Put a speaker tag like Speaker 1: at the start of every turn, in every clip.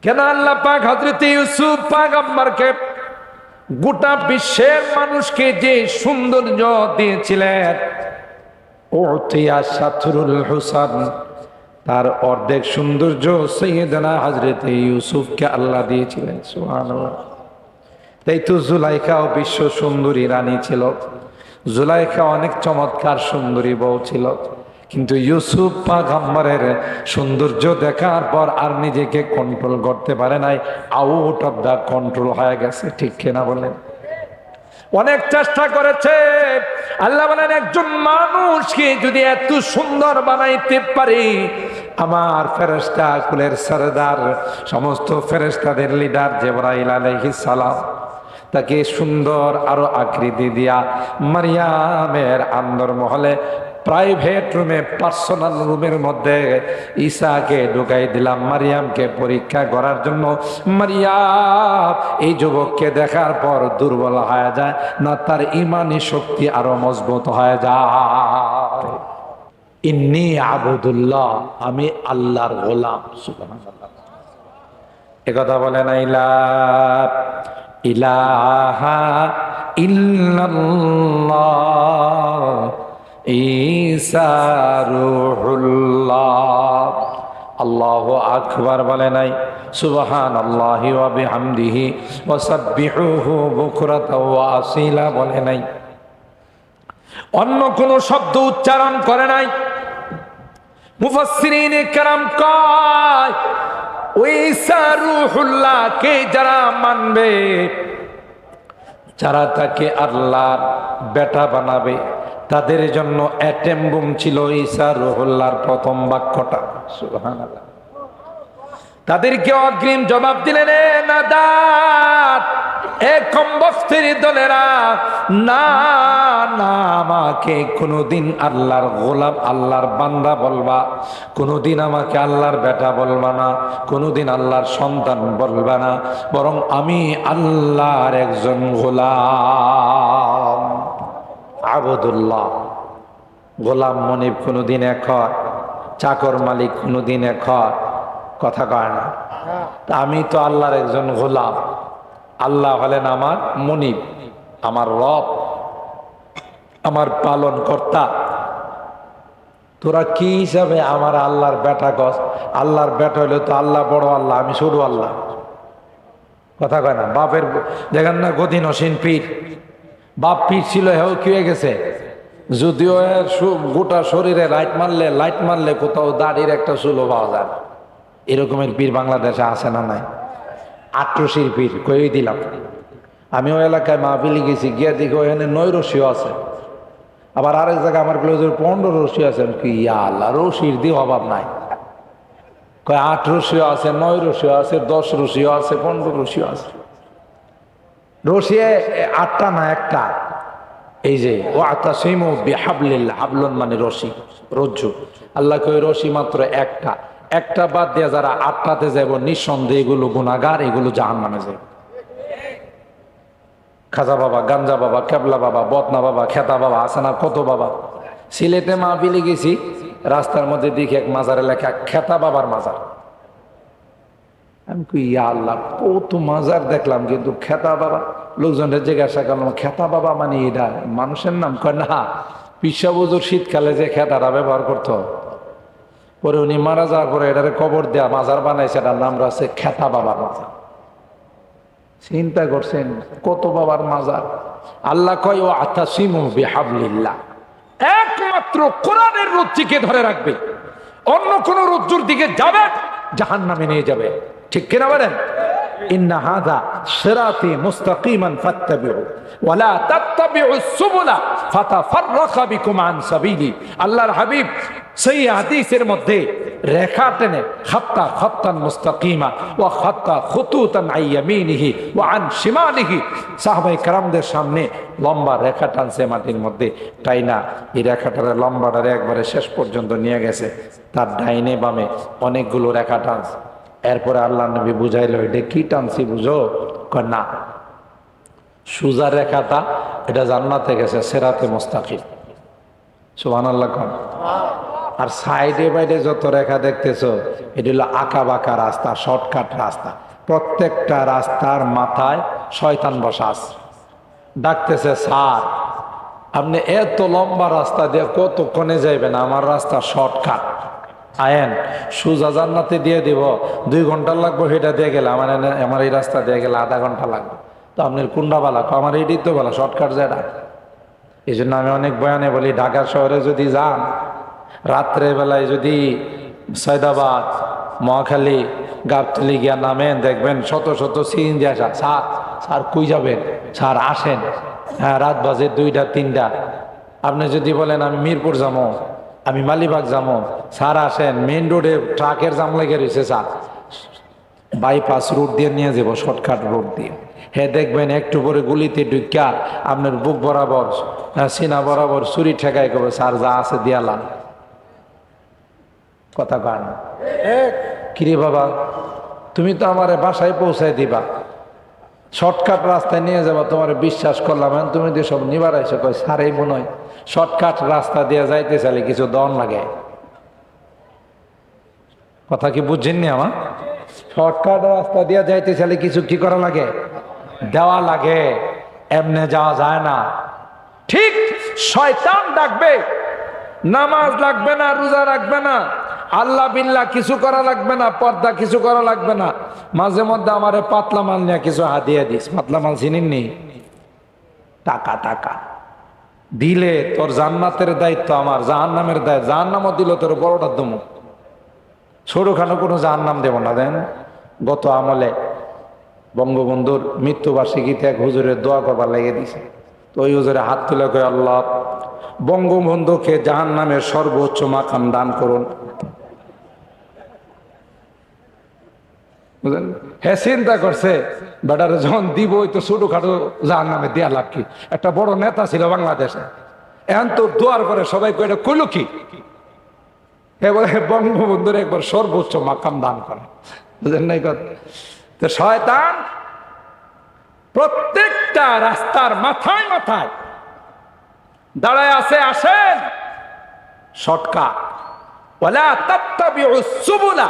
Speaker 1: কেন আল্লাহ পাক হযরত ইউসুফ পয়গম্বরকে গোটা বিশ্বের মানুষকে যে সৌন্দর্য দিয়েছিলেন, উতিয়া শাতরুল হুসান, তার অর্ধেক সৌন্দর্য সাইয়েদনা হযরত ইউসুফকে আল্লাহ দিয়েছিলেন। সুবহানাল্লাহ। তাই তো জুলাইখাও বিশ্ব সুন্দরী রানী ছিল। জুলাইখা অনেক চমৎকার সুন্দরী বউ ছিল, কিন্তু ইউসুফ পয়গম্বরের সৌন্দর্য দেখার পর আর নিজেকে কন্ট্রোল করতে পারে নাই, আউট অফ দা কন্ট্রোল হয়ে গেছে। ঠিক কিনা বলেন? অনেক চেষ্টা করেছে। আল্লাহ বলেন, একজন মানুষকে যদি এত সুন্দর বানাইতে পারি, আমার ফেরেশতা কুলের সরদার, সমস্ত ফেরেশতাদের লিডার জিবরাইল আলাইহিস সালাম তাকে সুন্দর আরো আকৃতি দিয়া মারিয়ামের আন্দরমহলে প্রাইভেট রুমে, পার্সোনাল রুমের মধ্যে ঈসাকে ঢুকাই দিলাম মারিয়ামকে পরীক্ষা করার জন্য। মারিয়াম এই যুবককে দেখার পর দুর্বল হয়ে যায় না, তার ইমানি শক্তি আরো মজবুত হয়ে যায়। ইন্নী আবুদুল্লাহ, আমি আল্লাহর গোলাম। সুবহানাল্লাহ। একথা বলে না ইলাহা ইল্লাল্লাহ ঈসা রূহুল্লাহ। আল্লাহু আকবার বলে নাই? সুবহানাল্লাহি ওয়া বিহামদিহি ওয়া সাব্বিহুহু বুকরাতাও ওয়া আসীলা বলে নাই? অন্য কোন শব্দ উচ্চারণ করে নাই। মুফাসসিরিনে কেরাম কয়, ওই ঈসা রূহুল্লাহকে যারা মানবে, যারা তাকে আল্লাহর বেটা বানাবে, তাদের জন্য অ্যাটম বুম ছিল ঈসা রূহুল্লাহর প্রথম বাক্যটা। সুবহানাল্লাহ। তাদেরকে অগ্রিম জবাব দিলেন, এ নাদাত, এ কমবখতের দলেরা, না না, আমাকে কোনোদিন আল্লাহর গোলাম, আল্লাহর বান্দা বলবা, কোনোদিন আমাকে আল্লাহর বেটা বলবা না, কোনোদিন আল্লাহর সন্তান বলবা না, বরং আমি আল্লাহর একজন গোলাম, আবুদুল্লাহ। গোলাম মনিব কোনোদিন এক হয়, চাকর মালিক কোনোদিন এক হয়, কথা কয় না। তা আমি তো আল্লাহর একজন গোলাম। আল্লাহ হলেন আমার মনিব, আমার রব, আমার পালন কর্তা। তোরা কি হিসাবে আমার আল্লাহর বেটা কস? আল্লাহর বেটা হইলে তো আল্লাহ বড় আল্লাহ, আমি ছোট আল্লাহ। কথা কয় না? বাপের দেখেন না গদিন অসীন পীর, বাপ পীর ছিল, হেও কি হয়ে গেছে? যদিও গোটা শরীরে লাইট মারলে কোথাও দাড়ির একটা চুলো পাওয়া যায়। এরকমের পীর বাংলাদেশে আছে না নাই? আট্রসির পীর কই দিলাম। আমি ওই এলাকায় মাহফিলে গেছি, গিয়া দেখি ওখানে 9 রশিও আছে। আবার আরেক জায়গায় আমার ক্লোজের 15 রশি আছে। কি আল্লাহ, রশির দিয়ে অভাব নাই। কয় 8 রশিও আছে, 9 রশিও আছে, 10 রশিও আছে, 15 রশিও আছে। রশি 8টা না, একটা। এই যে ওয়াতাসিমু বিহাবলিল্লাহ, হাবলুন মানে রশি, রজ্জু। আল্লাহ কই রশি মাত্র একটা, একটা বাদ দিয়ে যারা 8টাতে যাব, নিঃসন্দেহে এগুলো গুনাহগার, এগুলো জাহান্নামে যাবে। খাজা বাবা, গাঞ্জা বাবা, কেবলা বাবা, বদনা বাবা, খেতা বাবা, আছে না কত বাবা। সিলেটে মাহফিলে গেছি, রাস্তার মধ্যে দেখি এক মাজারে লেখা খেতা বাবার মাজার। আমি কই ইয়া আল্লাহ, কত মাজার দেখলাম, কিন্তু খেতা বাবা। লোকজনের জিজ্ঞাসা করলাম, খেতা বাবা মানে এটা মানুষের নাম? কয় না, পিসা বুজুর শীতকালে যে খেতাটা ব্যবহার করতো, পরে উনি মারা যাওয়ার পরে এটারে কবর দেয়া মাজার বানাইছে, এটার নাম রাখছে খেতা বাবার মাজার। চিন্তা করছেন কত বাবার মাজার। আল্লাহ কয় ওয়াতাসিমু বিহাবলিল্লাহ, একমাত্র কোরআনের রজ্জুকে ধরে রাখবে, অন্য কোন রজ্জুর দিকে যাবে জাহান্নামে নিয়ে যাবে। ঠিক কিনা বলেন? ইন্না হাযা সিরাতি মুস্তাকিমান ফাত্তাবিউ ওয়া লা তাত্তাবিউস সুবুলা ফাতাফাররাকা বিকুম আন সাবিলি। আল্লাহর হাবিব সেই হাদিসের মধ্যে রেখা টেনে খাত্তা খাত্তান মুস্তাকিমা ওয়া খাত্তা খুতুতান আন ইয়ামিনিহি ওয়া আন শিমালিহি, সাহাবায়ে কেরামদের সামনে লম্বা রেখা টানছে মাটির মধ্যে, তাই না এই রেখাটারে লম্বাটারে একবারে শেষ পর্যন্ত নিয়ে গেছে, তার ডাইনে বামে অনেকগুলো রেখা টানছে। এরপরে আল্লাহ নবী বুঝাইলো, এটা কি টানছি বুঝো? কয় না, সুজা রেখাটা এটা জান্নাতে গেছে, সিরাতে মুস্তাকিম। সুবহানাল্লাহ। কোন আর সাইডে বাইডে যত রেখা দেখতেছো এটি হলো আঁকা বাঁকা রাস্তা, শর্টকাট রাস্তা। প্রত্যেকটা রাস্তার মাথায় শয়তান বসা আছে, ডাকতেছে স্যার আপনি এত লম্বা রাস্তা দিয়ে কতক্ষণে যাইবেন, আমার রাস্তা শর্টকাট, আয়েন সোজা জান্নাতে দিয়ে দিব, 2 ঘন্টা লাগবে সেটা দিয়ে গেলে আমার এই রাস্তা দিয়ে গেলে আধা ঘন্টা লাগবে। তো আপনার কোনটা বালা? আমার এটাই তো বলা শর্টকাট যেটা। এই জন্য আমি অনেক বয়ানে বলি, ঢাকা শহরে যদি যান, রাত্রে বেলায় যদি সৈয়দাবাদ, মহাখালী, গাবতলী গিয়া নামেন, দেখবেন শত শত সিএনজি আসা। স্যার স্যার কই যাবেন? স্যার আসেন। হ্যাঁ, রাত বাজে 2টা 3টা। আপনি যদি বলেন আমি মিরপুর যাবো, আমি মালিবাগ যাবো, স্যার আসেন, মেইন রোডে ট্রাকের জাম লেগে রয়েছে, স্যার বাইপাস রুট দিয়ে নিয়ে যাবো, শর্টকাট রুট দিয়ে। হ্যাঁ, দেখবেন একটু পরে গুলিতে ঢুকিয়া আপনার বুক বরাবর, সিনা বরাবর ছুরি ঠেকাই করবে, স্যার যা আছে দিয়ালাম। কথা কান কিরে বাবা, তুমি তো আমার বাসায় পৌঁছায় দিবা, শর্টকাট রাস্তায় নিয়ে যাবা, তোমার বিশ্বাস করলাম, তুমি তো সব নিবার আইসো। কই স্যার এই মনে হয় শর্টকাট রাস্তা দিয়ে যাইতে চাইলে কিছু দন লাগে। কথা কি বুঝছেননি আমার? শর্টকাট রাস্তা দিয়ে যাইতে চাইলে কিছু কি করা লাগে? দেওয়া লাগে, এমনে যাওয়া যায় না। ঠিক শয়তান ডাকবে, নামাজ লাগবে না, রোজা রাখবে না, আল্লাহ বিল্লাহ কিছু করা লাগবে না, পর্দা কিছু করা লাগবে না। মাঝে মধ্যে আমারে পাতলা মাল নিয়ে কিছু হাদিয়া দিস। পাতলা মাল চিনিনি? টাকা টাকা দিলে তোর জান্নাতের দায়িত্ব আমার, জাহান্নামের দায়িত্ব। জাহান্নামও দিল তোর বড়টার দমু, ছোটখানো কোনো জাহান্নাম দেব না। দেন গত আমলে বঙ্গবন্ধুর মৃত্যুবার্ষিকীতে এক হুজুরের দোয়া করবার লেগে দিছে। তো ওই হুজুরে হাত তুলে কয়, আল্লাহ বঙ্গবন্ধুকে জাহান্নামের সর্বোচ্চ মাকাম দান করুন। বুঝলেন? হ্যাঁ, চিন্তা করছে বেটার যখন দিব ওই তো ছোটখাটো জাহান্নামে দেয়া লাভ কি? একটা বড় নেতা ছিল বাংলাদেশে, এখন তো দোয়ার করে সবাই কয়টা কইল কি বলে বঙ্গবন্ধুর একবার সর্বোচ্চ মাকাম দান করে। বুঝলেন নাই কথা? তো শয়তান প্রত্যেকটা রাস্তার মাথায় মাথায় দাঁড়ায় আছে। আসেন শর্টকাট, ওয়ালা তাত্তাবিউস সুবুলা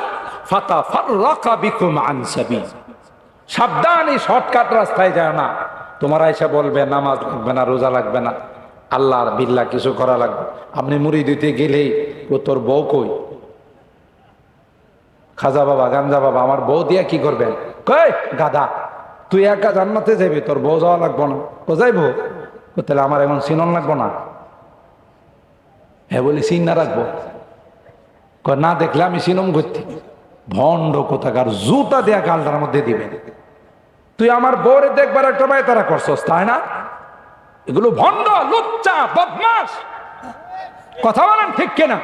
Speaker 1: ফাতাফাররাকা বিকুম আন সাবিল। সাবধান, এই শর্টকাট রাস্তায় যায় না। তোমার আয়সা বলবে নামাজ লাগবে না, রোজা লাগবে না, আল্লাহর বিল্লাহ কিছু করা লাগবে। আপনি মুড়ি দিতে গেলেই ও তোর বউ কই? খাজা বাবা, গাঞ্জা বাবা, আমার বউ দিয়া কি করবেন? কই গাধা, তুই একা জান্নাতে যাবি, তোর বউ যাওয়া লাগবো না। ও যাইবো, তাহলে আমার এখন সিনন লাগবো না? হ্যাঁ বলি সিন না রাখবো, না দেখলে আমি সিনম করতে। ভণ্ড কোথাকার, জুতা দেয়া গালটার মধ্যে দিবেন। তুই আমার বউরে দেখবার একটা ভাই তারা করছস, তাই না? এগুলো ভণ্ড, লুচ্চা, বদমাস। কথা বলেন ঠিক কিনা?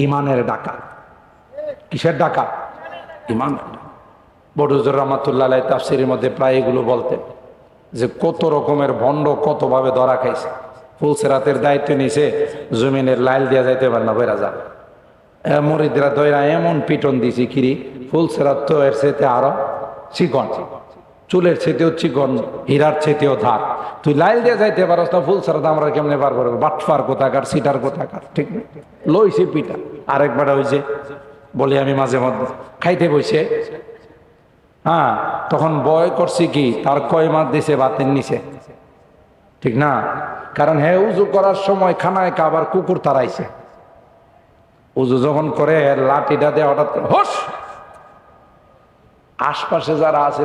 Speaker 1: ইমানের ডাকা। কিসের ডাকা? ইমান। বড়জুর রহমাতুল্লাহ আলাইহি তাফসীরের মধ্যে প্রায় এগুলো বলতেন যে কত রকমের ভণ্ড কতভাবে ধরা খাইছে। ফুলসেরাতের দায়িত্ব নিছে, জমিনের লাইল দিয়া যাইতে পারে না, বেড়া যান মরিদরা দইরা এমন পিটন দিছি কিরি, ফুলসেরাত তো এর চেতে আরো চিকন, চুলের চেতেও চিকন, হীরার চেতেও ধার। তুই লাইল দিয়ে যাইতে পারস না, ফুলসেরাত আমরা কেমনে পারবো? বাটফার কোথাকার, সিটার কোথাকার, ঠিক না? লইছে পিটা। আরেকবার হয়েছে বলি আমি মাঝে মধ্যে খাইতে বসে, হ্যাঁ তখন বয় করছি কি, তার কয় মাছ দিছে বাতের নিচে, ঠিক না? কারণ হ্যাঁ উজু করার সময় খানায় কাবার কুকুর তাড়াইছে। উজু যখন করে লাঠিটা দিয়ে হঠাৎ হোস, আশপাশে যারা আছে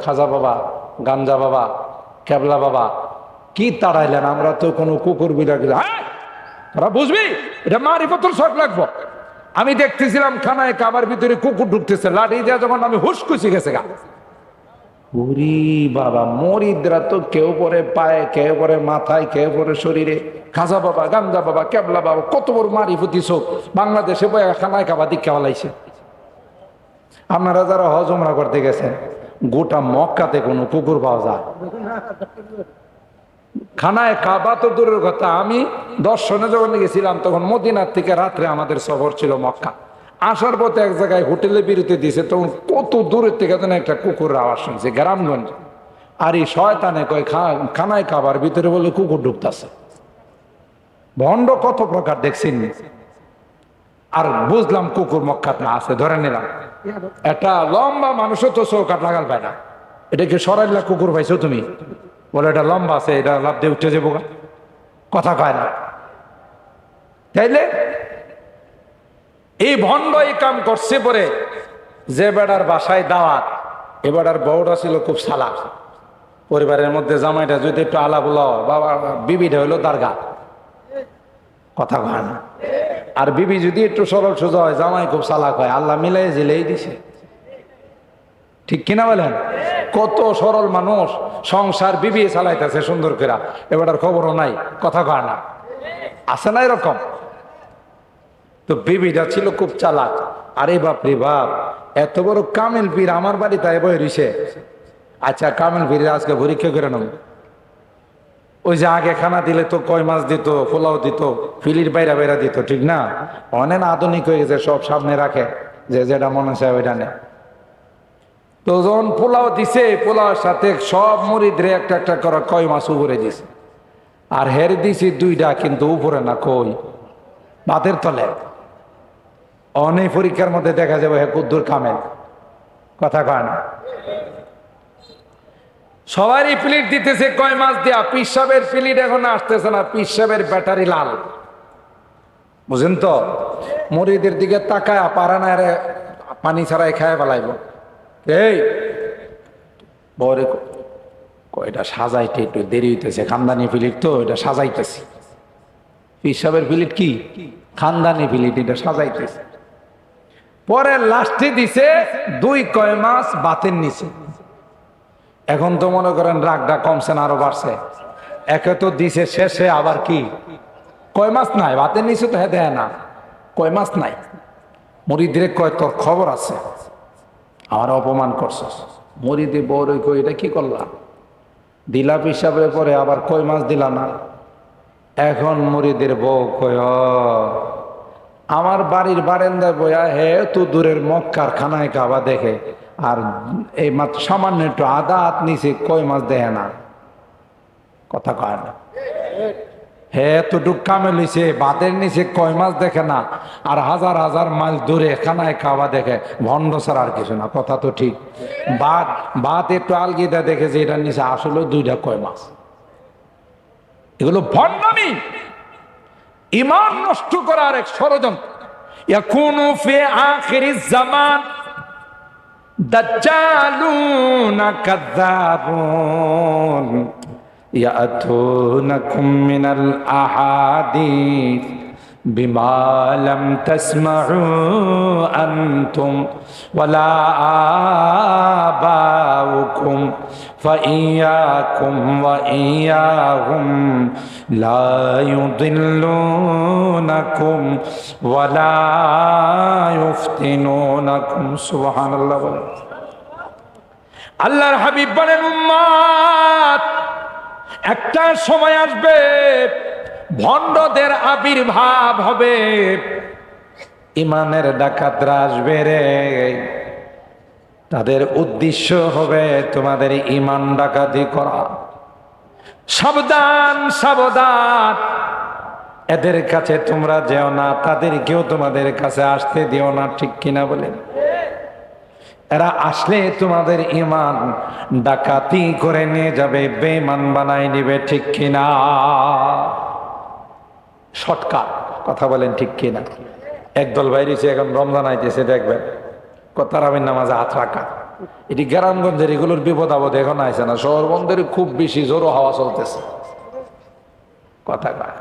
Speaker 1: খাজা বাবা, গাঞ্জা বাবা, কেবলা বাবা, কি তাড়াইলেন? আমরা তো কোনো কুকুর বিড়া গেলে তোরা বুঝবি এটা মারিফতুল শখ লাগবো। আমি দেখতেছিলাম খানায় কাবার ভিতরে কুকুর ঢুকতেছে, লাঠি দিয়ে যখন আমি হুস খুশি গেছে গা। উরি বাবা, মরিদরা তো কেউ পরে পায়ে, কেউ পরে মাথায়, কেউ পরে শরীরে। খাজা বাবা, গাঞ্জা বাবা, কেবলা বাবা কত বড় মারিফতি চোখ, বাংলাদেশে বয়ে খানায় কাবা দীক্ষা বলাইছে। আপনারা যারা হজ উমরা করতে গেছেন, গোটা মক্কাতে কোনো কুকুর পাওয়া যায়? খানায় কাবা তো দূরের কথা, আমি দর্শনে যখন গেছিলাম তখন মদিনার থেকে রাত্রে আমাদের সফর ছিল মক্কা। আসার পথে এক জায়গায় হোটেলে বিরতি দিয়েছে, তখন কত দূরের থেকে যেন একটা কুকুরের আওয়াজ শুনছে, গ্রামগঞ্জ। আর এই শয়তানে কয় খানায় কাবার ভিতরে বলে কুকুর ঢুকতেছে। ভণ্ড কত প্রকার দেখছেন। আর বুঝলাম কুকুর মক্কাতে আছে, ধরে নিলাম একটা লম্বা মানুষও তো চৌকাট লাগাল পায় না, এটা কি সরাইলা কুকুর পাইছো তুমি? বলে এটা লম্বা আছে, এটা লাভ দিয়ে উঠে যাবো, কথা কয় না। তাইলে এই ভণ্ড এই কাম করছে পরে যে বেড়ার বাসায় দাওয়াত, এ বেড়ার বউটা ছিল খুব চালাক। পরিবারের মধ্যে জামাইটা যদি একটু আলা বলো, বাবা বিবিটা হইলো দারগা, কথা কয় না। আর বিবি যদি একটু সরল সোজা হয়, জামাই খুব চালাক হয়, আল্লাহ মিলাই জিলেই দিছে, ঠিক কিনা বলেন? কত সরল মানুষ সংসার বিবি চালাইতেছে সুন্দর করে, এবারটার খবরও নাই, কথা কয় না, আছে না এরকম? তো বিবিটা ছিল খুব চালাক। আরে বাপ রে বাপ, এত বড় কামেল পীর আমার বাড়িতে বই রইছে। আচ্ছা কামেল পীরের আজকে পরীক্ষা করে নেব। ওই যে আগে খানা দিলে তো কয় মাছ দিত, পোলাও দিত, ফিলির বাইরা বাইরা দিত, ঠিক না? অনেক আধুনিক হয়ে গেছে, সব সামনে রাখে, যে যেটা মনে চায় ওইটা নেয়। তো যখন পোলাও দিছে, পোলাওর সাথে সব মুরিদরে একটা একটা করে কয় মাছ উপরে দিছে, আর হের দিছি দুইটা, কিন্তু উপরে না, কই ভাতের তলে। অনেক পরীক্ষার মধ্যে দেখা যাবে হে কুদ্দুর কামেল, কথা কয় না। সবারই প্লেট দিতেছে কয় মাছ দেয়া, পিসাবের প্লেট এখন আসতেছে না, পিসাবের ব্যাটারি লাল, বুঝেন তো? মুরিদের দিকে তাকায় পারা না, পানি ছাড়াই খায় ফেলাইব। এই বরে এটা সাজাইতে একটু দেরি হইতেছে, খানদানি প্লেট তো, এটা সাজাইতেছি। পিসাবের প্লেট কি খানদানি প্লেট, এটা সাজাইতেছে। পরে লাস্টে দিছে দুই কয় মাছ বাতের নিচে। এখন তো মনে করেন রাগটা কমছে না, আরো বাড়ছে। একে তো দিছে শেষে আবার কি কয় মাছ নাই ভাতের নিচে, তো দেয় না, কয় মাছ নাই। মুরিদরে কয় তোর খবর আছে, আমার অপমান করছস। মুরিদে বড় কই এটা কি করলাম, দিলা পিসাবের পরে আবার কয় মাছ দিলা না। এখন মুরিদের বউ কয় আমার বাড়ির বারান্দায় বয়া হে তো দূরের মক্কার খানায় কাবা দেখে, আর এই মাত্র সামান্য একটু আদা হাত নিচে কয় মাছ দেয় না, কথা কয় না। হে এতটুক কামে লইছে, বাতের নিচে কয় মাছ দেখে না, আর হাজার হাজার মাইল দূরে খানায় খাওয়া দেখে, ভণ্ড ছাড়া আর কিছু না, কথা তো ঠিক। বাত একটু আলগিদা দেখে যে এটার নিচে আসলে দুইটা কয় মাছ। এগুলো ভণ্ডামি, ইমান নষ্ট করার এক ষড়যন্ত্র। ইয়াকুনু ফি আখিরিজ জামান দাজ্জালুনা কাযাবুন ইয়াতুনাকুম মিনাল আহাদিস বিমা লাম তাসমাউ আনতুম ওয়ালা আবাউকুম ফাইয়াকুম ওয়া ইয়াহুম লা ইউদিল্লুনাকুম ওয়ালা ইফতিনুনাকুম। সুবহানাল্লাহ বলেন। আল্লাহর হাবিব বলেন উম্মত, একটা সময় আসবে ভণ্ডদের আবির্ভাব হবে, ইমানের ডাকাতরা আসবে রে, তাদের উদ্দেশ্য হবে তোমাদের ইমান ডাকাতি করা। সাবধান সাবধান, এদের কাছে তোমরা যেও না, তাদেরকেও তোমাদের কাছে আসতে দিও না, ঠিক কিনা বলেন? এরা আসলে তোমাদের ইমান ডাকাতি করে নিয়ে যাবে, বেঈমান বানাই নিবে, ঠিক কিনা? শর্টকাট কথা বলেন, ঠিক কিনা? একদল বাইরেছে, এখন রমজান আইতেছে, দেখবেন তারাবির নামাজে হাত রাখা। এটি গ্রামগঞ্জের এগুলোর বিপদ আপদ এখন আইছে না, শহর বন্দরে খুব বেশি জোরো হাওয়া চলতেছে, কথা কয়।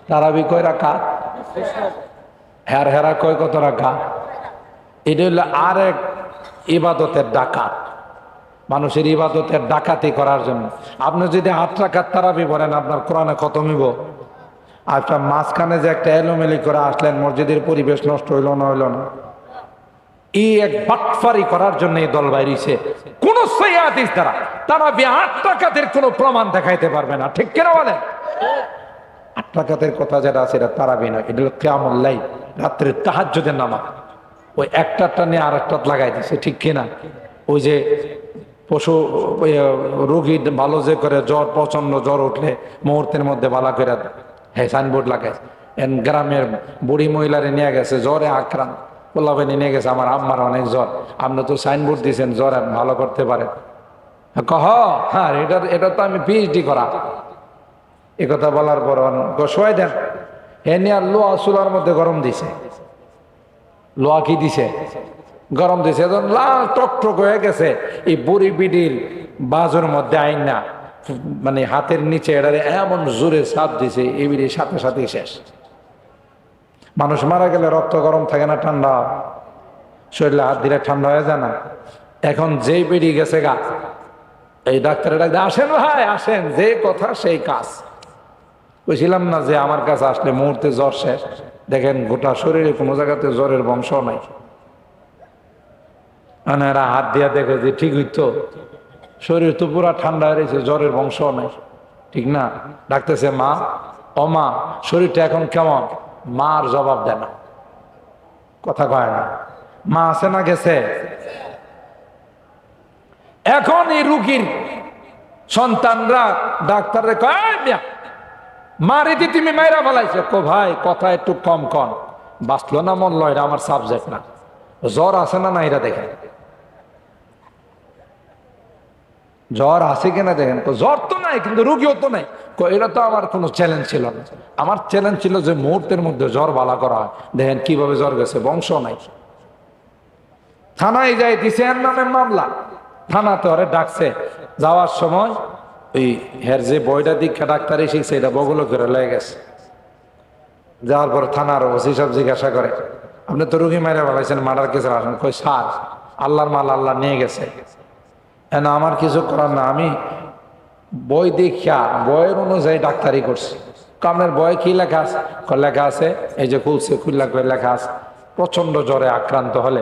Speaker 1: তারাবি কয় রাখা, হেরা কয় কত রাখা। এটা হলো আর এক ইবাদতের ডাকাত, মানুষের ইবাদতের ডাকাতি করার জন্য। আপনি যদি হাত রাখার তারাবি বলেন, আপনার কোরআনে খতম হইব। আপনার মাঝখানে যে একটা এলোমেলি করে আসলেন, মসজিদের পরিবেশ নষ্ট হইল না, হইল না। এই এক বাটফারি করার জন্য এই দল বাইরেছে। কোন সহিহ হাদিস দ্বারা তারাবি 8 রাকাতের কোনো প্রমাণ দেখাইতে পারবে না, ঠিক কিনা বলেন? 8 রাকাতের কথা যেটা আছে এটা তারাবি নয়, এটা হলো কিয়ামুল লাইল, রাত্রের তাহাজ্জুদের নামাজ। ওই একটাটা নিয়ে আর একটা লাগাই দিছে, ঠিক কিনা? ওই যে পশু রোগী ভালো যে করে জ্বর, প্রচন্ড জ্বর উঠলে মুহূর্তের মধ্যে বালা করে হ্যাঁ সাইনবোর্ড লাগায়, গ্রামের বুড়ি মহিলারে নিয়ে গেছে, জ্বরে আক্রান্ত, পোলাবেনি নিয়ে গেছে, আমার আম্মার অনেক জ্বর, আপনি তো সাইনবোর্ড দিয়েছেন জ্বর ভালো করতে পারেন। কহ হ্যাঁ, এটা তো আমি পিএইচডি করা। এ কথা বলার পর শোয়াই দেন, হে নিয়ে লোয়া চুলার মধ্যে গরম দিছে। লোয়া কি দিছে? গরম দিছে, এখন লাল টকটক হয়ে গেছে। এই বুড়ি বিডির বাজুর মধ্যে আইন না, মানে হাতের নিচে এটারে এমন জোরে চাপ দিছে, এই বিড়ির সাথে সাথে শেষ। মানুষ মারা গেলে রক্ত গরম থাকে না, ঠান্ডা শরীরে হাত দিলে ঠান্ডা হয়ে যায় না? এখন যেই বিড়ি গেছে গা, এই ডাক্তারের ডাক্তার, আসেন ভাই আসেন, যে কথা সেই কাজ। বুঝছিলাম না যে আমার কাছে আসলে মুহূর্তে জ্বর শেষ। দেখেন গোটা শরীরে কোনো জায়গাতে জ্বরের বংশ নাই। এরা হাত দিয়া দেখে যে ঠিক হইতো, শরীর তো পুরা ঠান্ডা হয়ে রয়েছে, জ্বরের বংশ নাই, ঠিক না? ডাকতেছে মা, ও মা শরীরটা এখন কেমন? মা আর জবাব দেয় না, কথা কয় না। মা আছে না গেছে? এখন এই রুগীর সন্তানরা ডাক্তারে কয়, মা রীতি তুমি মাইরা ফেলাইছো। কো ভাই কথা একটু কম কন, বাঁচলো না মরলো এটা আমার সাবজেক্ট না, জ্বর আছে না না এটা দেখেন, জ্বর আছে কিনা দেখেন। জ্বর তো নাই কিন্তু রুগীও তো নাই। এটা তো আমার কোনো চ্যালেঞ্জ ছিল না, আমার চ্যালেঞ্জ ছিল যে মুহূর্তের মধ্যে জ্বর বালা করা হয়। দেখেন কিভাবে জ্বর গেছে, বংশ নাই। থানায় যাই দিছে এর নামে মামলা, থানাতে ওরে ডাকছে। যাওয়ার সময় ওই হের যে বইটা দীক্ষা ডাক্তার শিখছে এটা বগল করে লেগে গেছে। যাওয়ার পর থানার ওসি সব জিজ্ঞাসা করে, আপনি তো রুগী মাইরা ফেলাইছেন, মার্ডার কেসে আসেন? কই স্যার আল্লাহর মাল আল্লাহ নিয়ে গেছে, না আমার কিছু করার না, আমি বই দীক্ষা বইয়ের অনুযায়ী ডাক্তারি করছি। আপনার বই কি লেখা আছে? লেখা আছে এই যে খুলছে, খুললা করে লেখা আছে প্রচন্ড জ্বরে আক্রান্ত হলে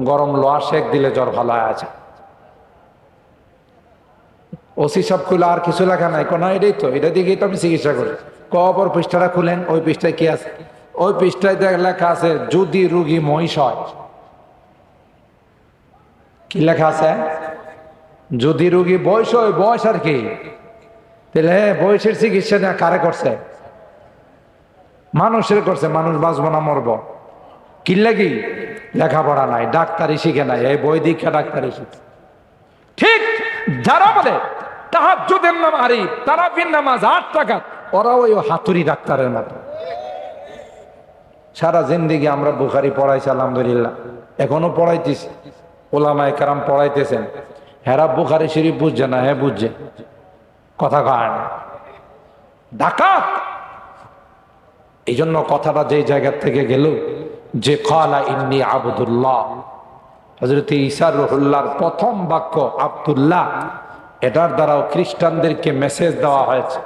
Speaker 1: গরম লোহা শেক দিলে জ্বর ভালো হয়ে আছে। ওসি সব খুলে আর কিছু লেখা নাই? কোন এটাই তো, এটা দিকেই তো আমি চিকিৎসা করি। কবর পৃষ্ঠাটা খুলেন, ওই পৃষ্ঠায় কি আছে? ওই পৃষ্ঠায় লেখা আছে যদি রুগী মহিষ হয়। কি লেখা আছে? যদি রুগী বয়স হয়, বয়স আর কি? তাহলে বয়সের চিকিৎসা না কারে করছে? মানুষের করছে। মানুষ বাঁচবো না মরবো কি লাগি? লেখাপড়া নাই, ডাক্তারি শিখে নাই, এই বই দীক্ষা ডাক্তারি শিখে। ঠিক যারা বলে তাহাজ্জুদের নামাজ, তারাবির নামাজ 8 টাকা, ওরা ওই হাতুড়ি ডাক্তারের মতো। সারা জিন্দেগি আমরা বুখারি পড়াইছি আলহামদুলিল্লাহ, এখনো পড়াইতেছি, ওলামায়ে কেরাম পড়াইতেছেন। হেরা বুখারি শরীফ বুঝছে না, হ্যাঁ বুঝছে, কথা কয় না, ডাকাত। এই জন্য কথাটা যে জায়গা থেকে গেল যে ক্বালা ইন্নী আবদুল্লাহ, হযরত ঈসা রুহুল্লাহর প্রথম বাক্য আব্দুল্লাহ, এটার দ্বারাও খ্রিস্টানদেরকে মেসেজ দেওয়া হয়েছে,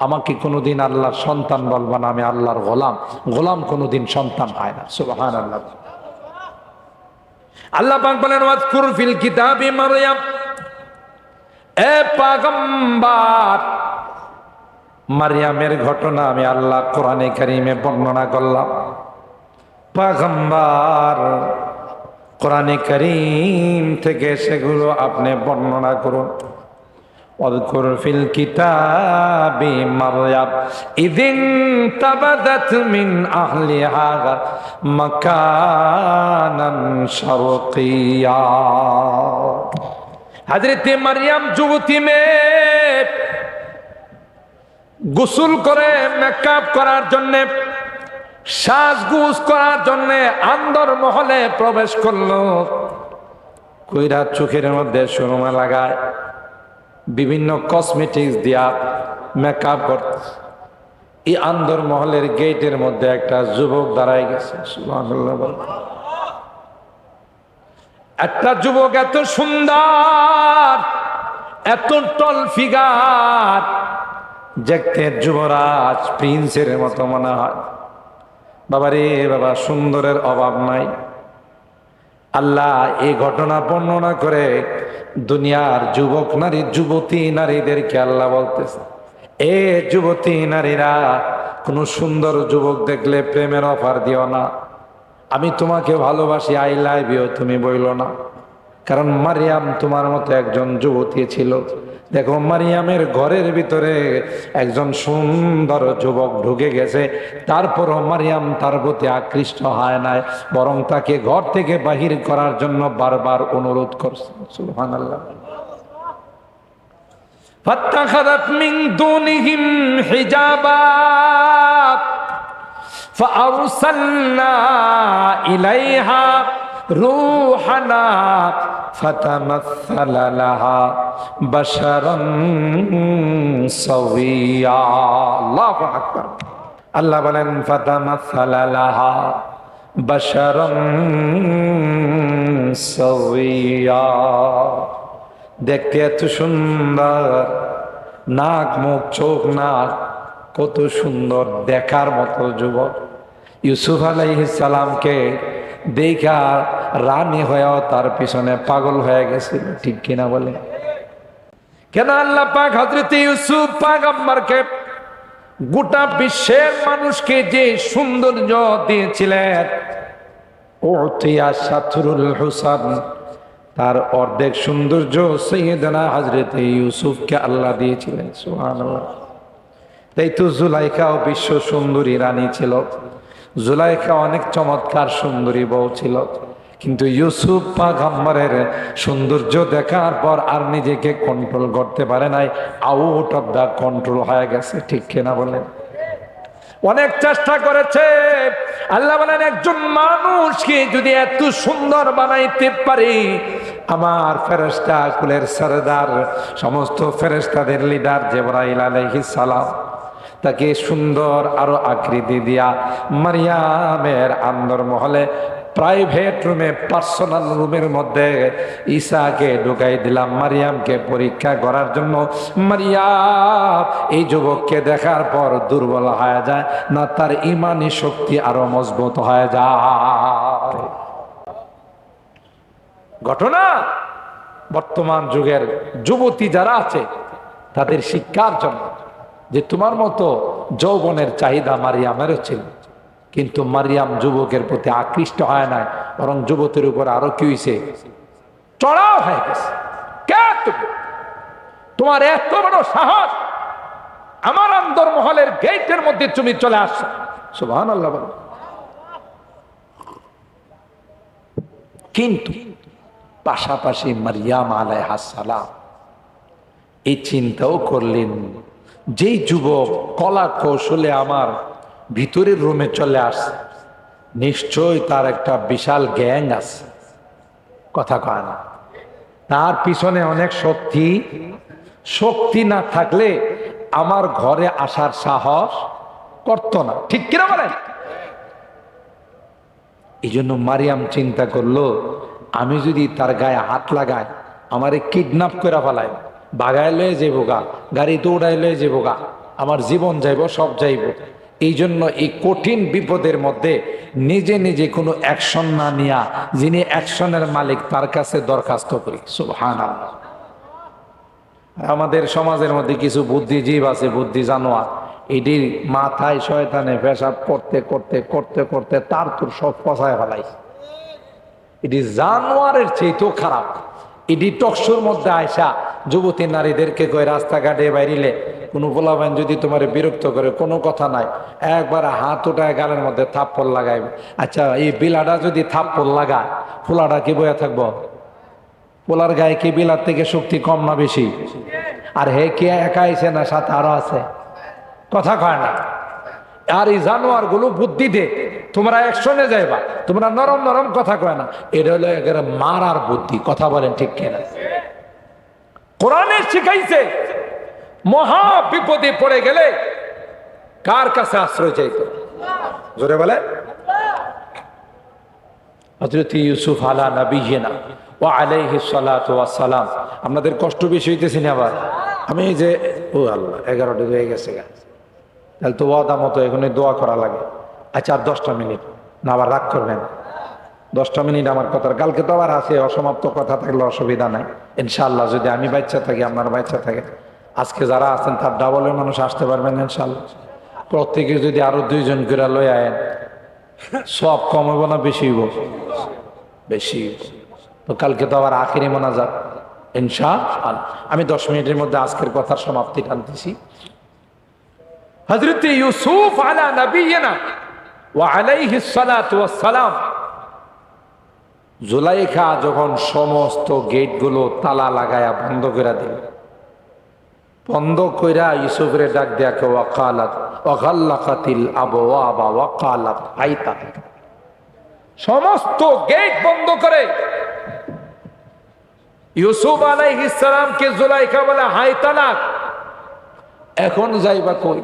Speaker 1: আমাকে কোনোদিন আল্লাহর সন্তান বলবা না, আমি আল্লাহর গোলাম। গোলাম কোনোদিন সন্তান হয় না। সুবহানাল্লাহ। আল্লাহ পাক বলেন ওয়াজকুর ফিল কিতাবি মারইয়াম, এ পয়গম্বর মারইয়ামের ঘটনা আমি আল্লাহ কোরআনে কারীমে বর্ণনা করলাম। পয়গম্বর কোরআনে কারীম থেকে সেগুলো আপনি বর্ণনা করুন। ওয়াজকুর ফিল কিতাবি মারইয়াম ইযিন তাবাদাত মিন আহলিহা মাকানান শারকিয়া। হযরত মারইয়াম যুবতী মেয়ে গোসল করে মেকআপ করার জন্যে, সাজগুজ করার জন্যে আন্দর মহলে প্রবেশ করলো। কইরা চোখের মধ্যে সুরমা লাগায়, বিভিন্ন কসমেটিক্স দিয়া মেকআপ করতে। এই আন্দর মহলের গেটের মধ্যে একটা যুবক দাঁড়ায় গেছে। সুবহানাল্লাহ। একটা যুবক এত সুন্দর, এত টল ফিগার, দেখতে যুবরাজ প্রিন্সের মতো মনে হয়। বাবারে বাবা, সুন্দরের অভাব নাই। আল্লাহ এই ঘটনা বর্ণনা করে দুনিয়ার যুবক নারী, যুবতী নারীদেরকে আল্লাহ বলতেছে, এ যুবতী নারীরা, কোন সুন্দর যুবক দেখলে প্রেমের অফার দিও না। আমি তোমাকে ভালোবাসি, আই লাভ ইউ তুমি বইল না। কারণ মারিয়াম তোমার মতো একজন যুবতী ছিল। দেখো মারিয়ামের ঘরের ভিতরে একজন সুন্দর যুবক ঢুকে গেছে, তারপরও মারিয়াম তার প্রতি আকৃষ্ট হয় নাই, বরং তাকে ঘর থেকে বাহির করার জন্য বারবার অনুরোধ করছে। সুবহানাল্লাহ। ফাত্তাখাযাত মিন দুনিহিম হিজাবা ফাআরসালনা ইলাইহা রূহানা ফাতামাসসালা লাহা বাশারান সাওয়িয়া। আল্লাহু আকবার। আল্লাহ বলেন ফাতামাসসালা লাহা বাশারান সাওয়িয়া। দেখতে এত সুন্দর, নাক মুখ চোখ নাক কত সুন্দর, দেখার মতো যুবক। ইউসুফ আলাইহিস সালামকে দেখা রানী হয়েও তার পিছনে পাগল হয়ে গেছিল, ঠিক কিনা বলে? কেন আল্লাহ পাক হযরত ইউসুফ পয়গম্বরকে গোটা বিশ্বের মানুষকে যে সৌন্দর্য দিয়েছিলেন, উতিয়া শাতরুল হুসান, তার অর্ধেক সৌন্দর্য সাইয়েদনা হযরত ইউসুফকে আল্লাহ দিয়েছিলেন। সুবহানাল্লাহ। তাই তো জুলাইখাও বিশ্ব সুন্দরী রানী ছিল, জুলাইখা অনেক চমৎকার সুন্দরী বউ ছিল, কিন্তু ইউসুফ পয়গম্বরের সৌন্দর্য দেখার পর আর নিজেকে কন্ট্রোল করতে পারে নাই, আউট অফ দা কন্ট্রোল হয়ে গেছে, ঠিক কিনা বলেন? অনেক চেষ্টা করেছে। আল্লাহ বলেন একজন মানুষকে যদি এত সুন্দর বানাইতে পারি, আমার ফেরেশতা কুলের সরদার, সমস্ত ফেরেশতাদের লিডার জিবরাইল আলাইহিস সালাম তাকে সুন্দর আরো আকৃতি দিয়া মারিয়ামের আন্দরমহলে প্রাইভেট রুমে, পার্সোনাল রুমের মধ্যে ঈসাকে ঢুকাই দিলাম মারিয়ামকে পরীক্ষা করার জন্য। মারিয়াম এই যুবককে দেখার পর দুর্বল হয়ে যায় না, তার ইমানি শক্তি আরো মজবুত হয়ে যায়। ঘটনা বর্তমান যুগের যুবতী যারা আছে তাদের শিক্ষার জন্য, যে তোমার মতো যৌবনের চাহিদা মারিয়ামেরও ছিল, কিন্তু মারিয়াম যুবকের প্রতি আকৃষ্ট হয় না, বরং যুবতীর উপর আরো কি হয়েছে, চড়াও হয়ে গেছে। কে তুমি? তোমার এত বড় সাহস, আমার অন্দরমহলের গেটের মধ্যে তুমি চলে আসছো। সুবহানাল্লাহ। কিন্তু পাশাপাশি মারিয়াম আলাইহিস সালাম এই চিন্তাও করলেন, যেই যুবক কলা কৌশলে আমার ভিতরের রুমে চলে আসছে, নিশ্চয় তার একটা বিশাল গ্যাং আছে, কথা কয় না, তার পিছনে অনেক শক্তি। শক্তি না থাকলে আমার ঘরে আসার সাহস করতো না, ঠিক কিনা বলেন? এই জন্য মারিয়াম চিন্তা করলো, আমি যদি তার গায়ে হাত লাগাই, আমারে কিডন্যাপ করে ফেলায়, বাগায় লয়ে যাইব গা, গাড়িতে উড়াই লয়ে যাইব গা, আমার জীবন যাইব, সব যাইব। এই জন্য এই কঠিন বিপদের মধ্যে নিজে নিজে কোনো অ্যাকশন না নিয়া, যিনি অ্যাকশনের মালিক তার কাছে দরখাস্ত করি। সুবহানাল্লাহ। আমাদের সমাজের মধ্যে কিছু বুদ্ধিজীব আছে, বুদ্ধি জানোয়ার, এটির মাথায় শয়তানে পেশাব করতে করতে করতে করতে তার তোর সব পচায় ফেলাইছে। এটি জানোয়ারের চেয়েও খারাপ। এটি টকশোর মধ্যে আয়সা যুবতী নারীদেরকে কই, রাস্তাঘাটে বাইরিলে কোনো পোলাপান যদি তোমার বিরক্ত করে, কোনো কথা নাই, একবার হাত উঠায় গালের মধ্যে থাপ্পড় লাগাইবে। আচ্ছা, এই বিলাটা যদি থাপ্পড় লাগায়, পোলাটা কি বয়ে থাকবো? পোলার গায়ে কি বিলার থেকে শক্তি কম না বেশি? আর হে কে একা আইছে না সাথে আরো আছে? কথা কয় না। আর এই জানোয়ার গুলো বুদ্ধি দে, তোমরা অ্যাকশনে যাইবা, তোমরা নরম নরম কথা কয় না, এটা হলো একেবারে মারার বুদ্ধি। কথা বলেন ঠিক কিনা? কোরআনে শিখাইছে মহা বিপদে পড়ে গেলে কার কাছে আশ্রয় চাইতো? জোরে বলে। হযরত ইউসুফ আলা নবিয়িনা ওয়া আলাইহিস সালাতু ওয়াস সালাম। আপনাদের কষ্ট বেশি হইতেছে না? আবার আমি এই যে ও আল্লাহ 11টা হয়ে গেছে, তাহলে তো ওয়াদা মতো এখানে দোয়া করা লাগে। আচ্ছা, আর 10টা মিনিট না, আবার রাগ করবেন। 10টা মিনিট আমার কথার, কালকে তো আবার আছে, অসমাপ্ত কথা থাকলে অসুবিধা নাই ইনশাআল্লাহ। যদি আমি বাচ্চা থাকি, আপনার বাচ্চা থাকে, আজকে যারা আছেন তার ডাবলের মানুষ আসতে পারবেন ইনশাআল্লাহ। প্রত্যেকে যদি আরো 2 জন করে লই আয়েন, সব কম হইব না বেশি হইব? বেশি। তো কালকে তো আবার আখিরি মোনাজাত ইনশাআল্লাহ। আমি 10 মিনিটের মধ্যে আজকের কথার সমাপ্তি টানতেছি। হযরত ইউসুফ আলা নবিয়িনা ওয়া আলাইহিস সালাতু ওয়াস সালাম, জুলাইখা যখন সমস্ত গেটগুলো তালা লাগায়া বন্ধ করে দিল, বন্ধ কইরা ইউসুফরে ডাক দেয়া কে ওয়াকালাত ওয়াগাল্লাকাতিল আবওয়াবা ওয়াকালাত হাইতা, সমস্ত গেট বন্ধ করে ইউসুফ আলাইহিস সালামকে জুলাইখা বলে হাই তালাক, এখন যাইবা কই?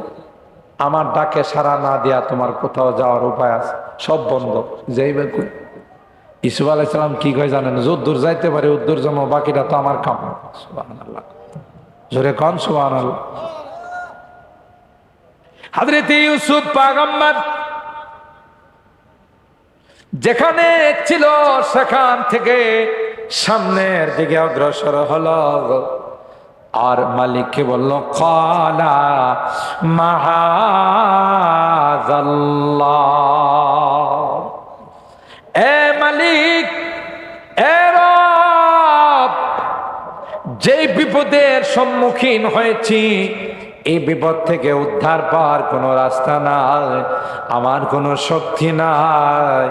Speaker 1: আমার ডাকে সাড়া না দিয়া তোমার কোথাও যাওয়ার উপায় আছে? সব বন্ধ, যাইবা কই? ইউসুফ আলাইহিস সালাম কি কয় জানেন? যদ্দূর যাইতে পারে উদ্দূর যাবো, বাকিটা তো আমার কাম। সুবহানাল্লাহ, জোরে কোন সুবহানাল্লাহ। হযরত ইউসুফ পয়গম্বর যেখানে ছিল সেখান থেকে সামনের দিকে অগ্রসর হলো, আর মালিককে বলল ক্বালা মাআযাল্লাহ, এ মালিক, এ রব, যেই বিপদের সম্মুখীন হয়েছি এই বিপদ থেকে উদ্ধার পাওয়ার কোনো রাস্তা নাই, আমার কোনো শক্তি নাই,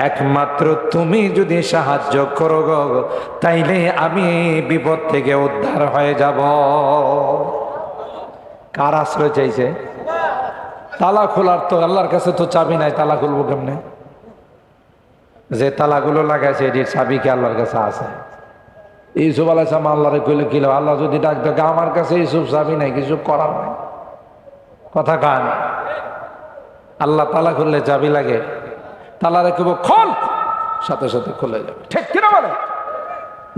Speaker 1: একমাত্র তুমি যদি সাহায্য করো গো, তাইলে আমি বিপদ থেকে উদ্ধার হয়ে যাব। কার আশ্রয় চাইছে? তালা খোলার তো আল্লাহর কাছে তো চাবি নাই, তালা খুলবো কেমনে? যে তালাগুলো লাগাইছে এটির চাবি কি আল্লাহর কাছে আছে? ইউসুফ আলাইহিস সালাম আল্লাহরে কইলে কি, আল্লাহ যদি ডাক ডাকে আমার কাছে ইউসুফ চাবি নাই, কিছু করার নাই, কথা কান। আল্লাহ তালা খুললে চাবি লাগে, তালা রেখে খোল, সাথে সাথে খুলে যাবে, ঠিক কিনা বলে?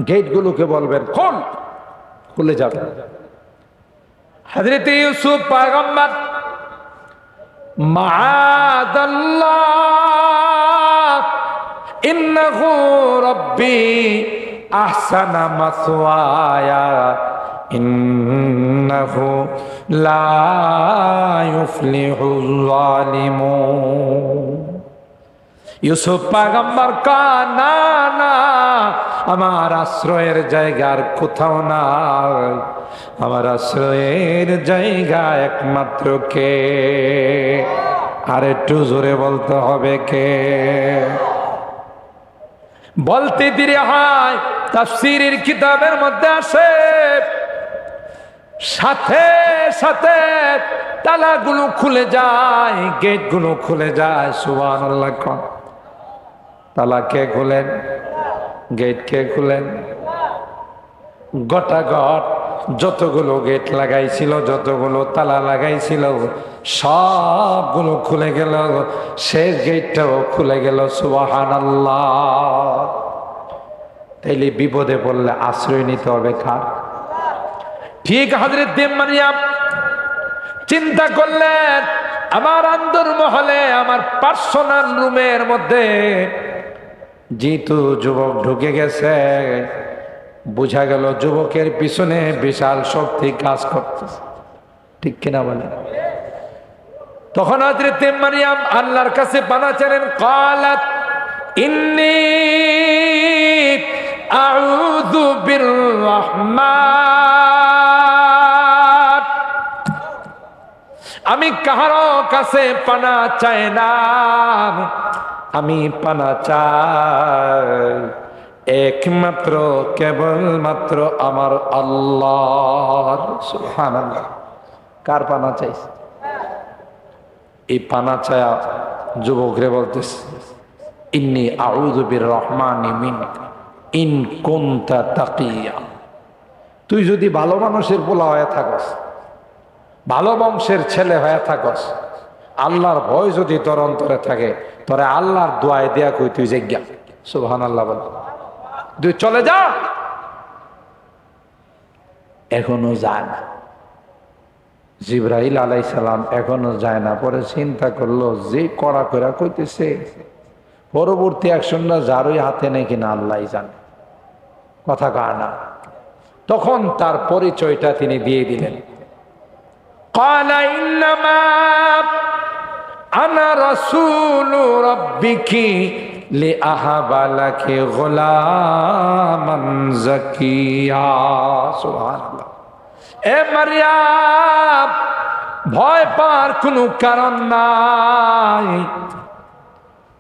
Speaker 1: গেট গুলোকে বলবেন খোল, খুলে যাবে। হযরত ইউসুফ পয়গম্বর মাআযাল্লাহ ইন্নাহু রাব্বি আহসানা মাসওয়ায়া ইন্নাহু লা ইউফলিহুল যালিমুন। ইউসুফ পয়গম্বর না না, আমার আশ্রয়ের জায়গার কোথাও নাই, আমার আশ্রয়ের জায়গা একমাত্র কে? আর একটু জোরে বলতে হবে কে? বলতে দেরি হয়, তাফসীরের কিতাবের মধ্যে আসে সাথে সাথে তালাগুলো খুলে যায়, গেটগুলো খুলে যায়। সুবহানাল্লাহ। তালা কে খুলেন? গেট কে খুলেন? গটাগট যতগুলো গেট লাগাইছিল, যতগুলো তালা লাগাইছিল, সবগুলো খুলে গেল, শেষ গেটটাও খুলে গেল। সুবহানাল্লাহ। তাইলে বিপদে পড়লে আশ্রয় নিতে হবে কার? ঠিক হযরত মারিয়াম চিন্তা করলেন, আমার আন্দর মহলে, আমার পার্সোনাল রুমের মধ্যে যেহেতু যুবক ঢুকে গেছে, বোঝা গেল যুবকের পিছনে বিশাল শক্তি কাজ করতেছে, ঠিক কিনা বলে? তখন হযরত মারিয়াম আল্লাহর কাছে পানা চাইলেন, ক্বালাত ইন্নী আউযু বিররহমান, আমি কাহারো কাছে পানা চাই না, আমি পানা চাই একমাত্র কেবলমাত্র আমার আল্লাহর। সুবহানাল্লাহ। কার পানা চাইছে? এই পানা চায়া যুবকরে বলতেছে, ইন্নী আউযু বিররহমানি মিনকা ইন কুনতা তাকিয়া, তুই যদি ভালো মানুষের পোলা হয়ে থাকস, ভালো বংশের ছেলে হয়ে থাকস, আল্লাহর ভয় যদি তোর অন্তরে থাকে, তোরে আল্লাহর দোয়ায় দেয়া কই তুই জিজ্ঞা। সুবহানাল্লাহ বল, তুই চলে যা। এখনো যায় না জিবরাইল আলাইহিস সালাম, এখনো যায় না। পরে চিন্তা করলো, যে কড়া কড়া কইতেছে, পরবর্তী অ্যাকশনটা যারই হাতে নেই কিনা আল্লাহই জানে, কথা কয় না। তখন তার পরিচয়টা তিনি দিয়ে দিলেন। ক্বালা ইন্নামা আনা রাসূলু রাব্বিকি লি আহাবালাকে গোলামান জাকিয়া। সুবহানাল্লাহ। এ মারিয়াম, ভয় পাওয়ার কোনো কারণ নাই।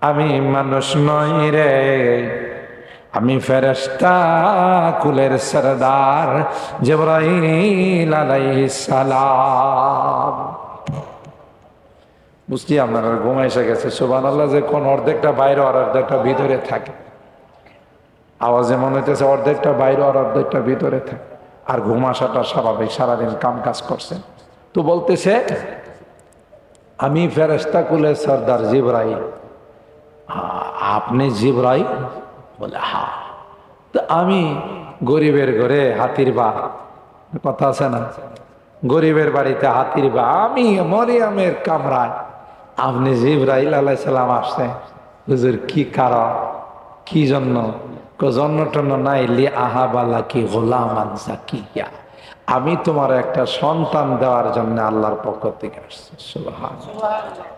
Speaker 1: আমি মানুষ নই রে, আমি ফেরেশতা কুলের সরদার জিবরাইল আলাইহিস সালাম। বুঝছি আপনারা ঘুম এসে গেছে। সুবহানাল্লাহ, যে কোন অর্ধেকটা বাইরে আর অর্ধেকটা ভিতরে থাকে। আওয়াজে মনে হইতেছে অর্ধেকটা বাইরে আর অর্ধেকটা ভিতরে থাকে। আর ঘুম আসাটা স্বাভাবিক, সারাদিন কাম কাজ করছেন। তো বলতেছে আমি ফেরেশতা কুলের সরদার জিবরাইল। আপনি জিবরাইল? বলে হ্যাঁ। তো আমি গরিবের ঘরে হাতির বা, কথা আছে না, গরিবের বাড়িতে হাতির বা, আমি মরিয়মের কামরায়, আপনি জিবরাইল আলাইহিস সালাম আসছেন। হুজুর কি কারণ, কি জন্য? জন্য টন্য নাই, লি আহাবালা কি গোলামান জাকিয়া, আমি তোমার একটা সন্তান দেওয়ার জন্য আল্লাহর পক্ষ থেকে আসছি। সুবহানাল্লাহ।